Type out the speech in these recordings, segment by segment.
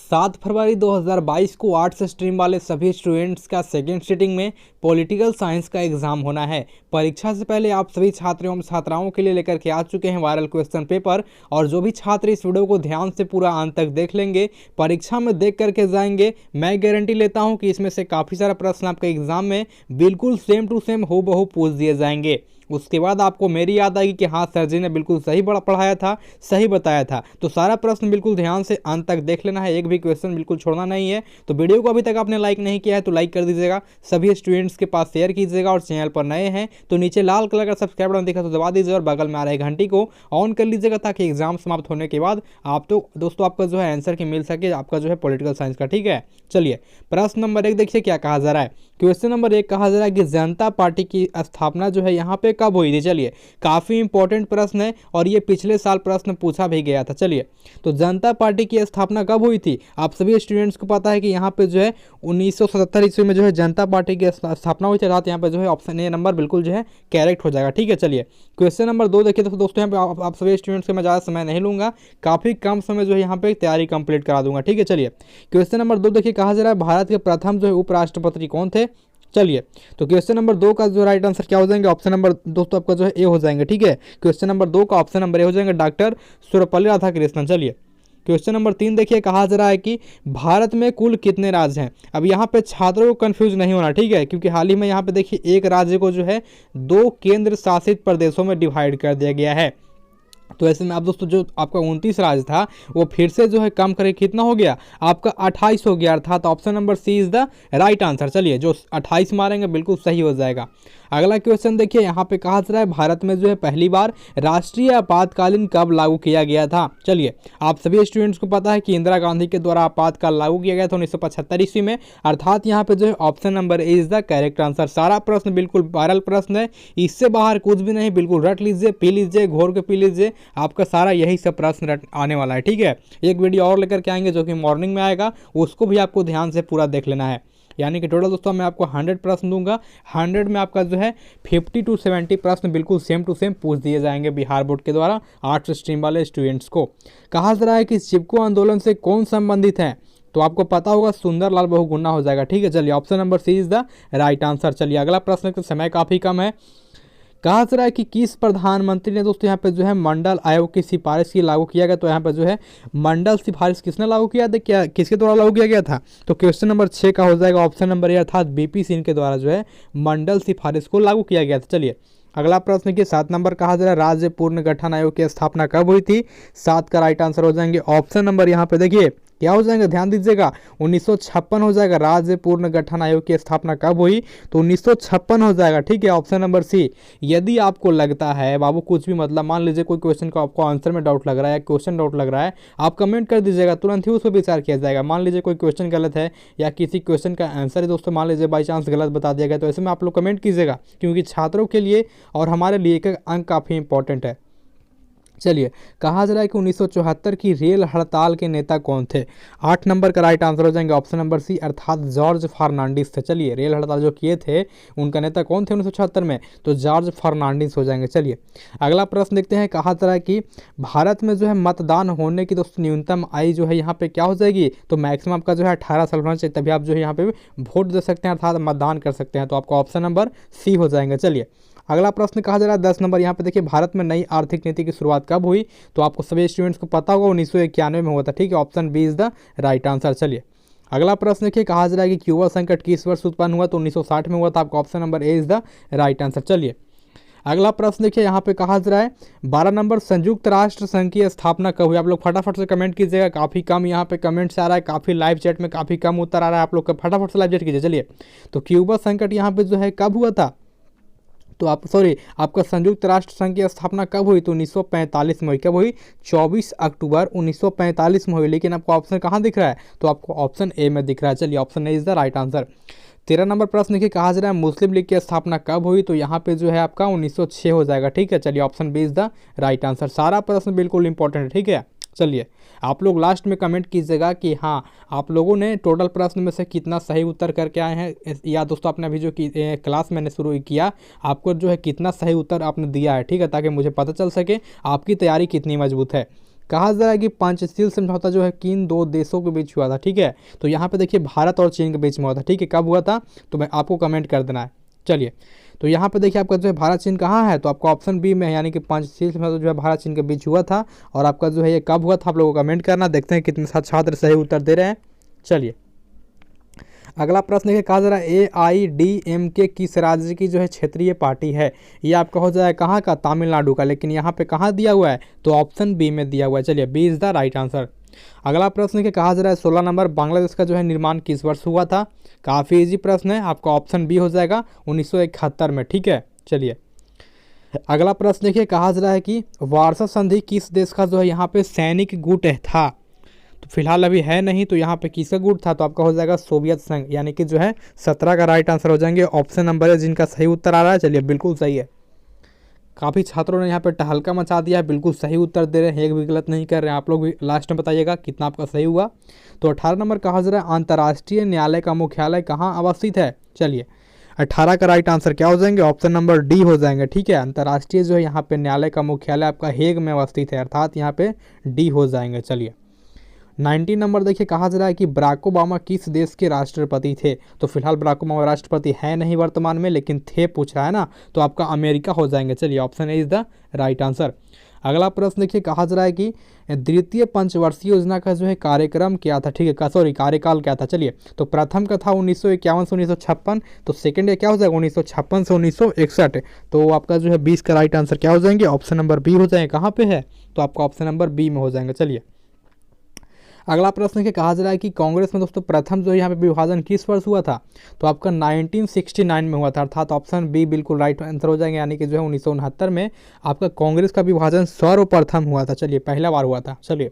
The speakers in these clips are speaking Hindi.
7 फरवरी 2022 को आर्ट्स स्ट्रीम वाले सभी स्टूडेंट्स का सेकेंड सिटिंग में पॉलिटिकल साइंस का एग्जाम होना है। परीक्षा से पहले आप सभी छात्रों एवं छात्राओं के लिए लेकर के आ चुके हैं वायरल क्वेश्चन पेपर। और जो भी छात्र इस वीडियो को ध्यान से पूरा अंत तक देख लेंगे, परीक्षा में देख करके जाएंगे, मैं गारंटी लेता हूं कि इसमें से काफ़ी सारा प्रश्न आपके एग्जाम में बिल्कुल सेम टू सेम हूबहू पूछ दिए जाएंगे। उसके बाद आपको मेरी याद आएगी कि हाँ सर जी ने बिल्कुल सही पढ़ाया था, सही बताया था। तो सारा प्रश्न बिल्कुल ध्यान से अंत तक देख लेना है, एक भी क्वेश्चन बिल्कुल छोड़ना नहीं है। तो वीडियो को अभी तक आपने लाइक नहीं किया है तो लाइक कर दीजिएगा, सभी स्टूडेंट्स के पास शेयर कीजिएगा, और चैनल पर नए हैं तो नीचे लाल कलर का सब्सक्राइब बटन दिखा तो दबा दीजिए और बगल में आ रहे घंटी को ऑन कर लीजिएगा, ताकि एग्जाम समाप्त होने के बाद आप तो दोस्तों आपका जो है आंसर की मिल सके आपका जो है पॉलिटिकल साइंस का। ठीक है, चलिए प्रश्न नंबर 1 देखिए क्या कहा जा रहा है। क्वेश्चन नंबर 1 कहा जा रहा है कि जनता पार्टी की स्थापना जो है यहाँ पे कब हुई थी। चलिए, काफ़ी इंपॉर्टेंट प्रश्न है और ये पिछले साल प्रश्न पूछा भी गया था। चलिए, तो जनता पार्टी की स्थापना कब हुई थी? आप सभी स्टूडेंट्स को पता है कि यहाँ पे जो है 1977 ईस्वी में जो है जनता पार्टी की स्थापना हुई थी। अर्थात यहाँ पे जो है ऑप्शन ए नंबर बिल्कुल जो है करेक्ट हो जाएगा। ठीक है, चलिए क्वेश्चन नंबर 2 देखिए। तो दोस्तों यहाँ पे आप सभी स्टूडेंट्स को मैं ज़्यादा समय नहीं लूँगा, काफ़ी कम समय जो है यहाँ पे तैयारी कंप्लीट करा दूंगा। ठीक है, चलिए क्वेश्चन नंबर 2 देखिए, कहा जा रहा है भारत के प्रथम जो है उपराष्ट्रपति कौन थे। चलिए, तो क्वेश्चन नंबर 2 का जो राइट आंसर क्या हो जाएंगे? ऑप्शन नंबर दोस्तों आपका जो है ए हो जाएंगे। ठीक है, क्वेश्चन नंबर 2 का ऑप्शन नंबर ए हो जाएंगे, डॉक्टर सर्वपल्ली राधाकृष्णन। चलिए क्वेश्चन नंबर 3 देखिए, कहा जा रहा है कि भारत में कुल कितने राज्य हैं। अब यहाँ पे छात्रों को कंफ्यूज नहीं होना, ठीक है, क्योंकि हाल ही में यहाँ पे देखिए एक राज्य को जो है 2 केंद्र शासित प्रदेशों में डिवाइड कर दिया गया है। तो ऐसे में आप दोस्तों जो आपका 29 राज्य था वो फिर से जो है कम करके कितना हो गया आपका 28 हो गया था। तो option number C is the right answer. चलिए, जो 28 मारेंगे बिल्कुल सही हो जाएगा। अगला क्वेश्चन देखिए, यहाँ पे कहा जा रहा है भारत में जो है पहली बार राष्ट्रीय आपातकालीन कब लागू किया गया था। चलिए, आप सभी स्टूडेंट्स को पता है कि इंदिरा गांधी के द्वारा आपातकाल लागू किया गया था 1975 ईस्वी में। अर्थात यहाँ पे जो है option number A is the correct answer. सारा प्रश्न बिल्कुल वायरल प्रश्न है, इससे बाहर कुछ भी नहीं, बिल्कुल रट लीजिए, पी लीजिए, घोर के पी लीजिए, आपका सारा यही सब प्रश्न आने वाला है। ठीक है, एक वीडियो और लेकर के आएंगे जो कि मॉर्निंग में आएगा, उसको भी आपको ध्यान से पूरा देख लेना है। यानी कि टोटल दोस्तों मैं आपको 100 प्रश्न दूंगा, 100 में आपका जो है 50 to 70 प्रश्न बिल्कुल सेम टू सेम पूछ दिए जाएंगे बिहार बोर्ड के द्वारा आर्ट्स स्ट्रीम वाले स्टूडेंट्स को। कहा जा रहा है कि चिपको आंदोलन से कौन संबंधित है। तो आपको पता होगा सुंदरलाल बहुगुणा हो जाएगा। ठीक है, चलिए option number C is the right answer. चलिए अगला प्रश्न का समय काफ़ी कम है। कहा जा रहा है कि किस प्रधानमंत्री ने दोस्तों यहाँ पे जो है मंडल आयोग की सिफारिश की लागू किया गया। तो यहाँ पे जो है मंडल सिफारिश किसने लागू किया था, क्या किसके द्वारा लागू किया गया था? तो क्वेश्चन नंबर 6 का हो जाएगा ऑप्शन नंबर ए, अर्थात बीपी सिंह के द्वारा जो है मंडल सिफारिश को लागू किया गया था। चलिए अगला प्रश्न की 7 नंबर, कहा जा रहा है राज्य पुनर्गठन आयोग की स्थापना कब हुई थी। 7 का राइट आंसर हो जाएंगे ऑप्शन नंबर यहाँ पे देखिए क्या हो जाएगा, ध्यान दीजिएगा, 1956 हो जाएगा। राज्य पुनर्गठन आयोग की स्थापना कब हुई? तो 1956 हो जाएगा। ठीक है, ऑप्शन नंबर सी। यदि आपको लगता है बाबू कुछ भी मतलब मान लीजिए कोई क्वेश्चन का आपको आंसर में डाउट लग रहा है, क्वेश्चन डाउट लग रहा है, आप कमेंट कर दीजिएगा, तुरंत ही उस पर विचार किया जाएगा। मान लीजिए कोई क्वेश्चन गलत है या किसी क्वेश्चन का आंसर है दोस्तों मान लीजिए बाई चांस गलत बता दिया गया, तो ऐसे में आप लोग कमेंट कीजिएगा, क्योंकि छात्रों के लिए और हमारे लिए एक अंक काफ़ी इंपॉर्टेंट है। चलिए, कहा जा रहा है कि 1974 की रेल हड़ताल के नेता कौन थे। 8 नंबर का राइट आंसर हो जाएंगे ऑप्शन नंबर सी, अर्थात जॉर्ज फर्नांडिस थे। चलिए, रेल हड़ताल जो किए थे उनका नेता कौन थे 1974 में? तो जॉर्ज फर्नांडिस हो जाएंगे। चलिए अगला प्रश्न देखते हैं। कहा जा रहा है कि भारत में जो है मतदान होने की दोस्तों न्यूनतम आयु जो है यहाँ पे क्या हो जाएगी? तो मैक्सिमम आपका जो है 18 साल होना चाहिए, तभी आप जो है यहाँ पे वोट दे सकते हैं, अर्थात मतदान कर सकते हैं। तो आपका ऑप्शन नंबर सी हो जाएंगे। चलिए अगला प्रश्न कहा जा रहा है 10 नंबर, यहाँ पे देखिए भारत में नई आर्थिक नीति की शुरुआत कब हुई। तो आपको सभी स्टूडेंट्स को पता होगा 1991 में हुआ था। ठीक है, option B is the right answer. चलिए अगला प्रश्न देखिए, कहा जा रहा है कि क्यूबा संकट किस वर्ष उत्पन्न हुआ। तो 1960 में हुआ था। आपका option number A is the right answer. चलिए अगला प्रश्न देखिए, यहाँ पे कहा जा रहा है 12 नंबर, संयुक्त राष्ट्र संघ की स्थापना कब हुई। आप लोग फटाफट से कमेंट कीजिएगा, काफ़ी कम यहाँ पे कमेंट्स आ रहा है, काफ़ी लाइव चैट में काफ़ी कम उत्तर आ रहा है, आप लोग फटाफट से लाइव चैट कीजिए। चलिए, तो क्यूबा संकट यहाँ पे जो है कब हुआ था? तो आपका संयुक्त राष्ट्र संघ की स्थापना कब हुई? तो 1945 में हुई। कब हुई? 24 अक्टूबर 1945 में हुई। लेकिन आपको ऑप्शन कहाँ दिख रहा है? तो आपको ऑप्शन ए में दिख रहा है। चलिए option A is the right answer. 13 number प्रश्न देखिए, कहा जा रहा है मुस्लिम लीग की स्थापना कब हुई। तो यहाँ पे जो है आपका 1906 हो जाएगा। ठीक है, चलिए option B is the right answer. सारा प्रश्न बिल्कुल इंपॉर्टेंट है। ठीक है, चलिए आप लोग लास्ट में कमेंट कीजिएगा कि हाँ आप लोगों ने टोटल प्रश्न में से कितना सही उत्तर करके आए हैं, या दोस्तों आपने अभी जो क्लास मैंने शुरू किया आपको जो है कितना सही उत्तर आपने दिया है। ठीक है, ताकि मुझे पता चल सके आपकी तैयारी कितनी मजबूत है। कहा जा रहा है कि पंचशील समझौता जो है किन दो देशों के बीच हुआ था, ठीक है। तो यहाँ पे देखिए भारत और चीन के बीच में हुआ था, ठीक है। कब हुआ था तो मैं आपको कमेंट कर देना है। चलिए, तो यहाँ पे देखिए आपका जो है भारत चीन कहाँ है, तो आपका ऑप्शन बी में है, यानी कि पंचशील समझौता जो है भारत चीन के बीच हुआ था। और आपका जो है ये कब हुआ था आप लोगों को कमेंट करना। देखते हैं कितने छात्र सही उत्तर दे रहे हैं। चलिए, अगला प्रश्न है, कहा जा रहा है AIDMK किस राज्य की जो है क्षेत्रीय पार्टी है। ये आपका हो जाए कहाँ का, तमिलनाडु का, लेकिन यहाँ पे कहाँ दिया हुआ है तो ऑप्शन बी में दिया हुआ है। चलिए, B is the right answer. अगला प्रश्न है, कहा जा रहा है 16 नंबर, बांग्लादेश का जो है निर्माण किस वर्ष हुआ था। काफ़ी इजी प्रश्न है, आपका ऑप्शन बी हो जाएगा 1971 में, ठीक है। चलिए, अगला प्रश्न देखिए, कहा जा रहा है कि वार्सा संधि किस देश का जो है यहाँ पे सैनिक गुट था। तो फिलहाल अभी है नहीं, तो यहाँ पे किसका गुट था तो आपका हो जाएगा सोवियत संघ, यानी कि जो है 17 का राइट आंसर हो जाएंगे। ऑप्शन नंबर है जिनका सही उत्तर आ रहा है। चलिए, बिल्कुल सही है। काफ़ी छात्रों ने यहाँ पे टहलका मचा दिया है, बिल्कुल सही उत्तर दे रहे हैं, एक भी गलत नहीं कर रहे हैं। आप लोग भी लास्ट में बताइएगा कितना आपका सही हुआ। तो 18 नंबर कहा जा रहा है अंतर्राष्ट्रीय न्यायालय का मुख्यालय कहाँ अवस्थित है। चलिए, 18 का राइट आंसर क्या हो जाएंगे, ऑप्शन नंबर डी हो जाएंगे, ठीक है। अंतर्राष्ट्रीय जो है यहाँ पे न्यायालय का मुख्यालय आपका हेग में अवस्थित है, अर्थात यहाँ पे डी हो जाएंगे। चलिए, 19 नंबर देखिए, कहा जा रहा है कि बराक ओबामा किस देश के राष्ट्रपति थे। तो फिलहाल बराक ओबामा राष्ट्रपति है नहीं वर्तमान में, लेकिन थे पूछ रहा है ना, तो आपका अमेरिका हो जाएंगे। चलिए, option A is the right answer. अगला प्रश्न देखिए, कहा जा रहा है कि द्वितीय पंचवर्षीय योजना का जो है कार्यक्रम क्या था, ठीक है, सॉरी कार्यकाल क्या था। चलिए, तो प्रथम का था 1951 से 1956, तो सेकंड क्या हो जाएगा 1956 से 1961। तो आपका जो है 20 का राइट आंसर क्या हो जाएंगे, ऑप्शन नंबर बी हो जाएंगे। कहाँ पे है तो आपका ऑप्शन नंबर बी में हो जाएंगे। चलिए, अगला प्रश्न है, कहा जा रहा है कि कांग्रेस में दोस्तों प्रथम जो है यहाँ पे विभाजन किस वर्ष हुआ था। तो आपका 1969 में हुआ था, अर्थात ऑप्शन बी बिल्कुल राइट आंसर हो जाएंगे, यानी कि जो है 1969 में आपका कांग्रेस का विभाजन सर्वप्रथम हुआ था। चलिए, पहला बार हुआ था। चलिए,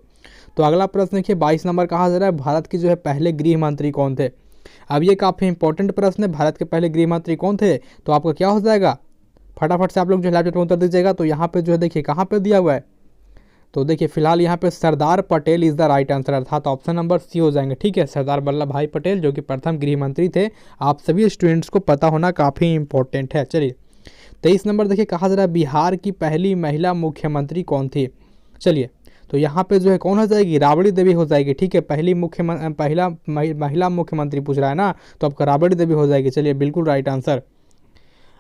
तो अगला प्रश्न देखिए 22 नंबर, कहा जा रहा है भारत के जो है पहले गृह मंत्री कौन थे। अब ये काफ़ी इंपॉर्टेंट प्रश्न है, भारत के पहले गृह मंत्री कौन थे। तो आपका क्या हो जाएगा, फटाफट से आप लोग जो है लैपटॉप में उत्तर दीजिएगा। तो यहाँ पे जो है देखिए कहाँ पे दिया हुआ है, तो देखिए फिलहाल यहाँ पे Sardar Patel is the right answer, अर्थात ऑप्शन नंबर सी हो जाएंगे, ठीक है। सरदार वल्लभ भाई पटेल जो कि प्रथम गृह मंत्री थे, आप सभी स्टूडेंट्स को पता होना काफ़ी इंपॉर्टेंट है। चलिए, 23 नंबर देखिए, कहा जा रहा है बिहार की पहली महिला मुख्यमंत्री कौन थी। चलिए, तो यहाँ पे जो है कौन हो जाएगी, राबड़ी देवी हो जाएगी, ठीक है। पहला महिला मुख्यमंत्री पूछ रहा है ना, तो आपका राबड़ी देवी हो जाएगी। चलिए, बिल्कुल राइट आंसर।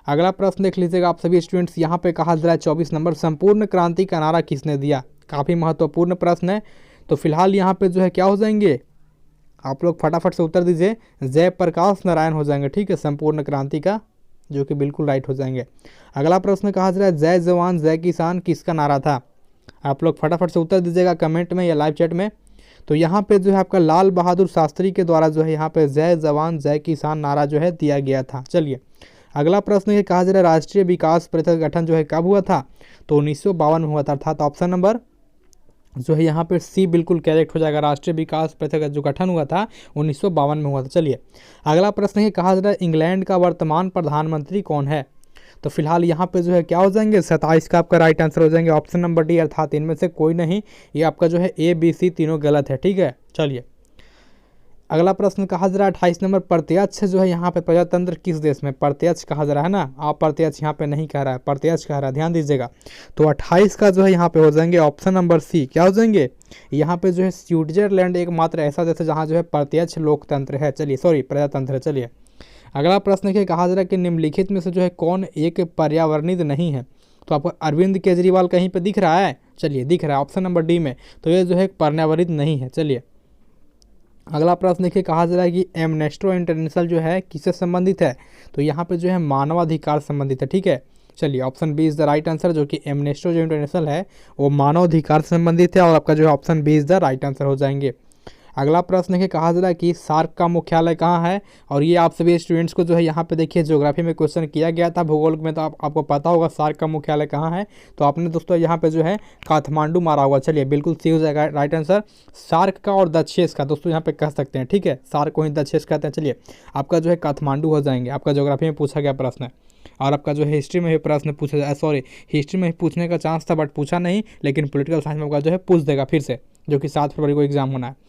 अगला प्रश्न देख लीजिएगा आप सभी स्टूडेंट्स, यहाँ पे कहा जा रहा है 24 नंबर, संपूर्ण क्रांति का नारा किसने दिया। काफ़ी महत्वपूर्ण प्रश्न है। तो फिलहाल यहाँ पे जो है क्या हो जाएंगे, आप लोग फटाफट से उत्तर दीजिए, जयप्रकाश नारायण हो जाएंगे, ठीक है, संपूर्ण क्रांति का, जो कि बिल्कुल राइट हो जाएंगे। अगला प्रश्न कहा जा रहा है जय जवान जय किसान किसका नारा था। आप लोग फटाफट से उत्तर दीजिएगा कमेंट में या लाइव चैट में। तो यहाँ पे जो है आपका लाल बहादुर शास्त्री के द्वारा जो है यहाँ पे जय जवान जय किसान नारा जो है दिया गया था। चलिए, अगला प्रश्न ये कहा जा रहा है राष्ट्रीय विकास परिषद का गठन जो है कब हुआ था। तो 1952 में हुआ था, अर्थात ऑप्शन नंबर जो है यहाँ पे सी बिल्कुल करेक्ट हो जाएगा। राष्ट्रीय विकास परिषद का जो गठन हुआ था 1952 में हुआ था। चलिए, अगला प्रश्न है, कहा जा रहा है इंग्लैंड का वर्तमान प्रधानमंत्री कौन है। तो फिलहाल यहाँ पे जो है क्या हो जाएंगे, 27 का आपका राइट आंसर हो जाएंगे, ऑप्शन नंबर डी, अर्थात इनमें से कोई नहीं। ये आपका जो है ए बी सी तीनों गलत है, ठीक है। चलिए, अगला प्रश्न कहा जा रहा है 28 नंबर, प्रत्यक्ष जो है यहाँ पे प्रजातंत्र किस देश में। प्रत्यक्ष कहा जा रहा है ना, आप प्रत्यक्ष यहाँ पे नहीं कह रहा है, प्रत्यक्ष कह रहा है, ध्यान दीजिएगा। तो 28 का जो है यहाँ पे हो जाएंगे ऑप्शन नंबर सी, क्या हो जाएंगे, यहाँ पे जो है स्विट्जरलैंड एकमात्र ऐसा देश है जहाँ जो है प्रत्यक्ष लोकतंत्र है। चलिए, सॉरी प्रजातंत्र है। चलिए, अगला प्रश्न है, कहा जा रहा है कि निम्नलिखित में से जो है कौन एक पर्यावरणित नहीं है। तो आपको अरविंद केजरीवाल कहीं पे दिख रहा है। चलिए, दिख रहा है ऑप्शन नंबर डी में, तो ये जो है पर्यावरणित नहीं है। चलिए, अगला प्रश्न देखिए, कहा जा रहा है कि एमनेस्टी इंटरनेशनल जो है किससे संबंधित है। तो यहाँ पे जो है मानवाधिकार संबंधित है, ठीक है। चलिए, option B is the right answer, जो कि एमनेस्टी जो इंटरनेशनल है वो मानवाधिकार से संबंधित है, और आपका जो है option B is the right answer हो जाएंगे। अगला प्रश्न है, कहा जा रहा है कि सार्क का मुख्यालय कहाँ है। और ये आप सभी स्टूडेंट्स को जो है यहाँ पे देखिए ज्योग्राफी में क्वेश्चन किया गया था, भूगोल में, तो आपको पता होगा सार्क का मुख्यालय कहाँ है। तो आपने दोस्तों यहाँ पे जो है काठमांडू मारा हुआ। चलिए, बिल्कुल सी हो जाएगा राइट आंसर, सार्क का और दक्षेश का दोस्तों यहाँ पे कह सकते हैं, ठीक है, सार्क को ही दक्षेश कहते हैं। चलिए, आपका जो है काठमांडू हो जाएंगे, आपका ज्योग्राफी में पूछा गया प्रश्न है। और आपका जो है हिस्ट्री में भी प्रश्न पूछा जाए, सॉरी हिस्ट्री में पूछने का चांस था बट पूछा नहीं, लेकिन पॉलिटिकल साइंस में आपका जो है पूछ देगा फिर से, जो कि 7 फरवरी को एग्जाम होना है।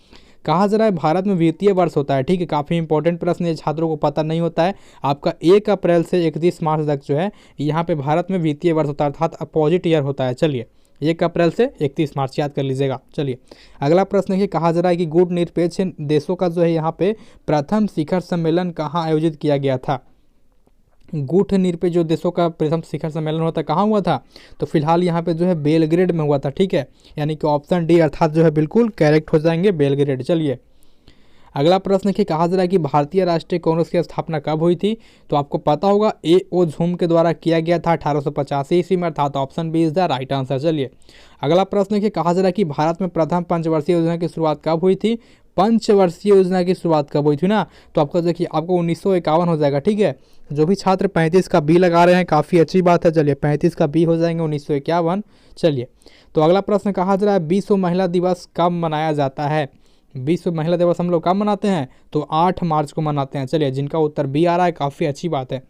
कहा जा रहा है भारत में वित्तीय वर्ष होता है, ठीक है, काफ़ी इंपॉर्टेंट प्रश्न है, छात्रों को पता नहीं होता है। आपका 1 अप्रैल से 31 मार्च तक जो है यहाँ पे भारत में वित्तीय वर्ष होता है, अर्थात अपोजिट ईयर होता है। चलिए, 1 अप्रैल से 31 मार्च, याद कर लीजिएगा। चलिए अगला प्रश्न देखिए, कहा जा रहा है कि गुट निरपेक्ष देशों का जो है यहाँ पे प्रथम शिखर सम्मेलन कहाँ आयोजित किया गया था। गुट निरपेक्ष जो देशों का प्रथम शिखर सम्मेलन हुआ था कहाँ हुआ था, तो फिलहाल यहाँ पे जो है बेलग्रेड में हुआ था, ठीक है, यानी कि ऑप्शन डी अर्थात जो है बिल्कुल करेक्ट हो जाएंगे, बेलग्रेड। चलिए अगला प्रश्न कि कहा जा रहा है कि भारतीय राष्ट्रीय कांग्रेस की स्थापना कब हुई थी, तो आपको पता होगा ए.ओ. झुम के द्वारा किया गया था 1885 ईस्वी में, अर्थात option B is the right answer. चलिए अगला प्रश्न कि कहा जा रहा है कि भारत में प्रथम पंचवर्षीय योजना की शुरुआत कब हुई थी। पंचवर्षीय योजना की शुरुआत कब हुई थी ना, तो आपको देखिए आपको 1951 हो जाएगा, ठीक है। जो भी छात्र 35 का बी लगा रहे हैं काफ़ी अच्छी बात है। चलिए 35 का बी हो जाएंगे 1951। चलिए तो अगला प्रश्न कहा जा रहा है विश्व महिला दिवस कब मनाया जाता है। विश्व महिला दिवस हम लोग कब मनाते हैं, तो 8 मार्च को मनाते हैं। चलिए जिनका उत्तर बी आ रहा है काफ़ी अच्छी बात है।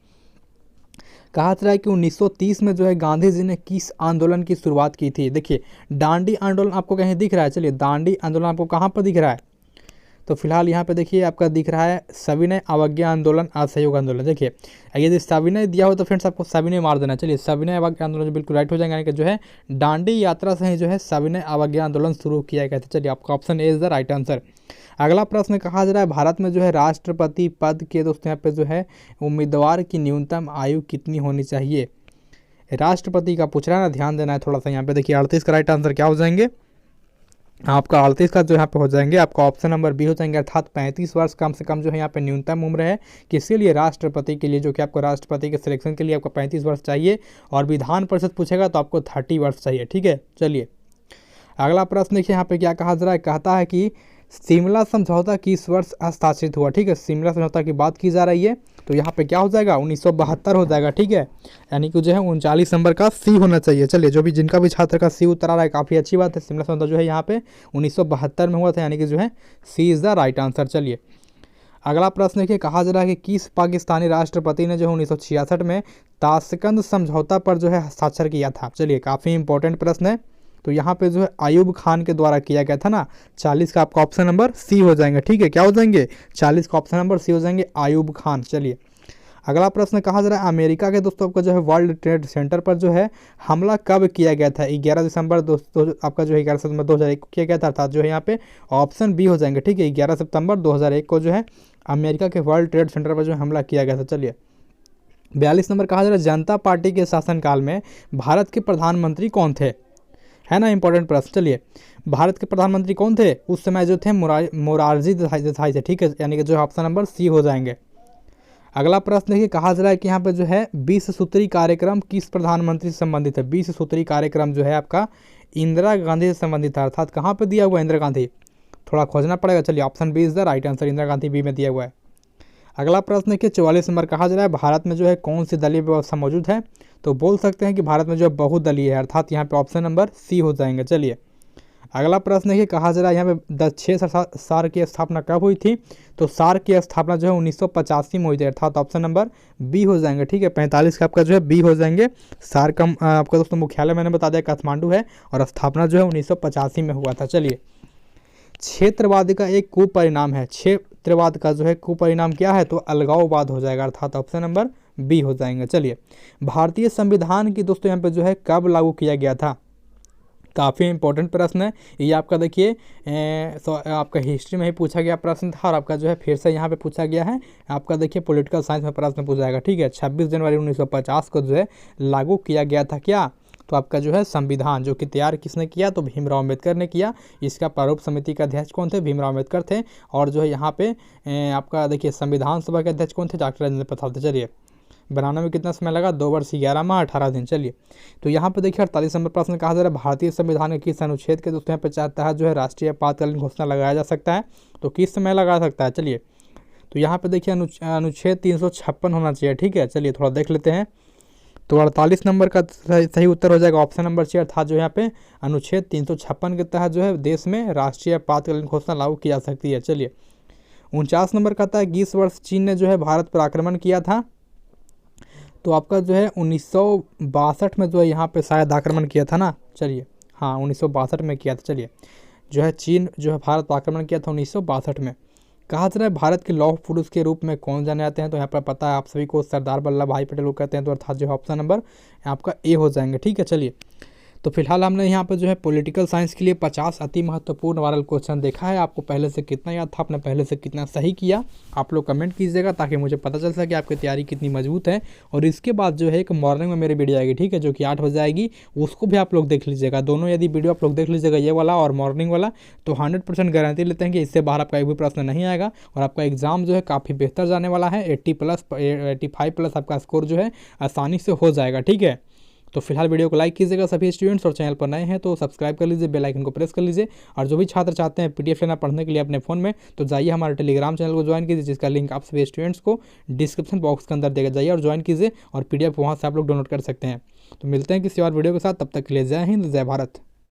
कहा जा रहा है कि 1930 में जो है गांधी जी ने किस आंदोलन की शुरुआत की थी। देखिए दांडी आंदोलन आपको कहीं दिख रहा है, चलिए दांडी आंदोलन आपको कहाँ पर दिख रहा है, तो फिलहाल यहाँ पे देखिए आपका दिख रहा है सविनय अवज्ञा आंदोलन असहयोग आंदोलन। देखिए यदि सविनय दिया हो तो फ्रेंड्स आपको सविनय मार देना। चलिए सविनय अवज्ञा आंदोलन जो बिल्कुल राइट हो जाएगा, यानी कि जो है दांडी यात्रा से ही जो है सविनय अवज्ञा आंदोलन शुरू किया गया था। चलिए आपका option A is the right answer. अगला प्रश्न कहा जा रहा है भारत में जो है राष्ट्रपति पद के दोस्तों यहाँ पे जो है उम्मीदवार की न्यूनतम आयु कितनी होनी चाहिए। राष्ट्रपति का पूछ रहा है ना, ध्यान देना है थोड़ा सा। यहाँ पे देखिए 38 का राइट आंसर क्या हो जाएंगे, आपका 38 का जो यहाँ पे हो जाएंगे आपका ऑप्शन नंबर बी हो जाएंगे, अर्थात 35 वर्ष कम से कम जो है यहाँ पे न्यूनतम उम्र है। किसके लिए, राष्ट्रपति के लिए, जो कि आपको राष्ट्रपति के सिलेक्शन के लिए आपको 35 वर्ष चाहिए, और विधान परिषद पूछेगा तो आपको 30 वर्ष चाहिए, ठीक है। चलिए अगला प्रश्न देखिए यहाँ पे क्या कहा जा रहा है, कहता है कि शिमला समझौता किस वर्ष हस्ताक्षरित हुआ। ठीक है, शिमला समझौता की बात की जा रही है, तो यहाँ पे क्या हो जाएगा 1972 हो जाएगा, ठीक है, यानी कि जो है 39 नंबर का सी होना चाहिए। चलिए जो भी जिनका भी छात्र का सी उत्तर आ रहा है काफ़ी अच्छी बात है। शिमला समझौता जो है यहाँ पे 1972 में हुआ था, यानी कि जो है सी इज़ द राइट आंसर। चलिए अगला प्रश्न देखिए, कहा जा रहा है कि किस पाकिस्तानी राष्ट्रपति ने जो 1966 में ताशकंद समझौता पर जो है हस्ताक्षर किया था। चलिए काफ़ी इंपॉर्टेंट प्रश्न है, तो यहाँ पे जो है अयूब खान के द्वारा किया गया था ना। 40 का आपका ऑप्शन नंबर सी हो जाएंगे, ठीक है, क्या हो जाएंगे 40 का ऑप्शन नंबर सी हो जाएंगे, अयूब खान। चलिए अगला प्रश्न कहा जा रहा है अमेरिका के दोस्तों आपका जो है वर्ल्ड ट्रेड सेंटर पर जो है हमला कब किया गया था। 11 दिसंबर दोस्तों आपका जो है 11 सितंबर 2001 को किया गया था, अर्थात जो है यहाँ पे ऑप्शन बी हो जाएंगे, ठीक है, 11 सितंबर 2001 को जो है अमेरिका के वर्ल्ड ट्रेड सेंटर पर जो हमला किया गया था। चलिए 42 नंबर कहा जा रहा है जनता पार्टी के शासनकाल में भारत के प्रधानमंत्री कौन थे, है ना, इंपॉर्टेंट प्रश्न। चलिए भारत के प्रधानमंत्री कौन थे उस समय, जो थे मोरारजी देसाई थे, ठीक है, यानी कि जो ऑप्शन नंबर सी हो जाएंगे। अगला प्रश्न देखिए, कहा जा रहा है कि यहाँ पे जो है 20 सूत्री कार्यक्रम किस प्रधानमंत्री से संबंधित है। 20 सूत्री कार्यक्रम जो है आपका इंदिरा गांधी से संबंधित है, अर्थात कहाँ पे दिया हुआ है इंदिरा गांधी, थोड़ा खोजना पड़ेगा। चलिए option B is the right answer, Indira Gandhi B में दिया हुआ है। अगला प्रश्न देखिए 44 नंबर, कहा जा रहा है भारत में जो है कौन सी दलीय व्यवस्था मौजूद है, तो बोल सकते हैं कि भारत में जो है बहुदलीय है, अर्थात यहाँ पे ऑप्शन नंबर सी हो जाएंगे। चलिए अगला प्रश्न देखिए, कहा जा रहा है यहाँ पे 6 सार्क की स्थापना कब हुई थी, तो सार्क की स्थापना जो है 1985 में हुई थी, अर्थात ऑप्शन नंबर बी हो जाएंगे, ठीक है, 45 का आपका जो है बी हो जाएंगे। सार्क का आपका दोस्तों मुख्यालय मैंने बता दिया काठमांडू है, और स्थापना जो है 1985 में हुआ था। चलिए क्षेत्रवाद का एक कुपरिणाम है, क्षेत्रवाद का जो है कुपरिणाम क्या है, तो अलगाववाद हो जाएगा, अर्थात ऑप्शन नंबर बी हो जाएंगे। चलिए भारतीय संविधान की दोस्तों यहाँ पे जो है कब लागू किया गया था, काफ़ी इंपॉर्टेंट प्रश्न है ये आपका। देखिए आपका हिस्ट्री में ही पूछा गया प्रश्न था, और आपका जो है फिर से यहाँ पे पूछा गया है आपका। देखिए पॉलिटिकल साइंस में प्रश्न पूछा जाएगा, ठीक है। 26 जनवरी 1950 को जो है लागू किया गया था क्या, तो आपका जो है संविधान, जो कि तैयार किसने किया, तो भीमराव अम्बेडकर ने किया। इसका प्रारूप समिति का अध्यक्ष कौन थे, भीमराव अम्बेडकर थे। और जो है यहाँ पे आपका देखिए संविधान सभा के अध्यक्ष कौन थे, डॉक्टर राजेंद्र प्रसाद थे। चलिए बनाने में कितना समय लगा, 2 वर्ष 11 माह 18 दिन। चलिए तो यहाँ पे देखिए 48 नंबर प्रश्न, कहा जा रहा है भारतीय संविधान के किस अनुच्छेद के दोस्तों यहाँ पे चाहता है जो है राष्ट्रीय आपातकालीन घोषणा लगाया जा सकता है, तो किस समय लगा सकता है। चलिए तो यहाँ पे देखिए अनुच्छेद 356 होना चाहिए, ठीक है। चलिए थोड़ा देख लेते हैं, तो 48 नंबर का सही उत्तर हो जाएगा ऑप्शन नंबर सी, अर्थात जो यहाँ पे अनुच्छेद 356 के तहत जो है देश में राष्ट्रीय आपातकालीन घोषणा लागू की जा सकती है। चलिए 49 नंबर कहता है कि इस वर्ष चीन ने जो है भारत पर आक्रमण किया था, तो आपका जो है 1962 में जो है यहाँ पे शायद आक्रमण किया था ना। चलिए हाँ 1962 में किया था। चलिए जो है चीन जो है भारत पर आक्रमण किया था 1962 में। कहा जा रहा है भारत के लौह पुरुष के रूप में कौन जाने जाते हैं, तो यहाँ पर पता है आप सभी को सरदार वल्लभ भाई पटेल को कहते हैं, तो अर्थात जो है ऑप्शन नंबर आपका ए हो जाएंगे, ठीक है। चलिए तो फिलहाल हमने यहाँ पर जो है पॉलिटिकल साइंस के लिए 50 अति महत्वपूर्ण वायरल क्वेश्चन देखा है। आपको पहले से कितना याद था, आपने पहले से कितना सही किया, आप लोग कमेंट कीजिएगा ताकि मुझे पता चल सके आपकी तैयारी कितनी मजबूत है। और इसके बाद जो है एक मॉर्निंग में मेरी वीडियो आएगी, ठीक है, जो कि 8 बजे आएगी, उसको भी आप लोग देख लीजिएगा। दोनों यदि वीडियो आप लोग देख लीजिएगा, ये वाला और मॉर्निंग वाला, तो 100% गारंटी लेते हैं कि इससे बाहर आपका एक भी प्रश्न नहीं आएगा और आपका एग्जाम जो है काफ़ी बेहतर जाने वाला है। 85+ आपका स्कोर जो है आसानी से हो जाएगा, ठीक है। तो फिलहाल वीडियो को लाइक कीजिएगा सभी स्टूडेंट्स, और चैनल पर नए हैं तो सब्सक्राइब कर लीजिए, बेल आइकन को प्रेस कर लीजिए। और जो भी छात्र चाहते हैं पीडीएफ लेना पढ़ने के लिए अपने फ़ोन में, तो जाइए हमारे टेलीग्राम चैनल को ज्वाइन कीजिए, जिसका लिंक आप सभी स्टूडेंट्स को डिस्क्रिप्शन बॉक्स के अंदर देगा। जाइए और ज्वाइन कीजिए और पीडीएफ वहाँ से आप लोग डाउनलोड कर सकते हैं। तो मिलते हैं किसी और वीडियो के साथ, तब तक के लिए जय हिंद, जय भारत।